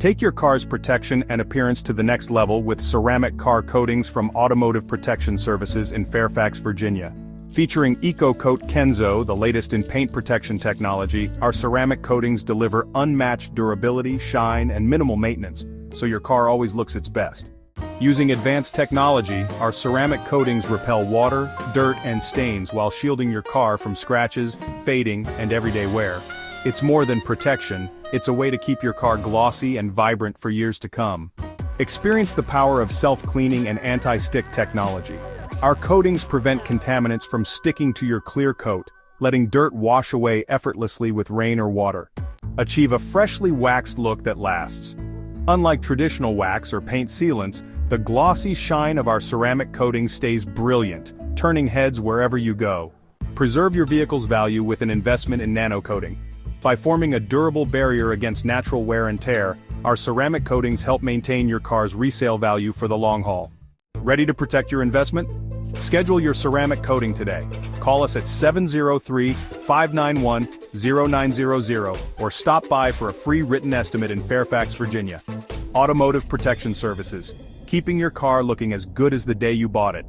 Take your car's protection and appearance to the next level with ceramic car coatings from Automotive Protection Services in Fairfax, Virginia. Featuring Ecocoat Kenzo, the latest in paint protection technology, our ceramic coatings deliver unmatched durability, shine, and minimal maintenance, so your car always looks its best. Using advanced technology, our ceramic coatings repel water, dirt, and stains while shielding your car from scratches, fading, and everyday wear. It's more than protection, it's a way to keep your car glossy and vibrant for years to come. Experience the power of self-cleaning and anti-stick technology. Our coatings prevent contaminants from sticking to your clear coat, letting dirt wash away effortlessly with rain or water. Achieve a freshly waxed look that lasts. Unlike traditional wax or paint sealants, the glossy shine of our ceramic coating stays brilliant, turning heads wherever you go. Preserve your vehicle's value with an investment in nano coating. By forming a durable barrier against natural wear and tear, our ceramic coatings help maintain your car's resale value for the long haul. Ready to protect your investment? Schedule your ceramic coating today. Call us at 703-591-0900 or stop by for a free written estimate in Fairfax, Virginia. Automotive Protection Services, keeping your car looking as good as the day you bought it.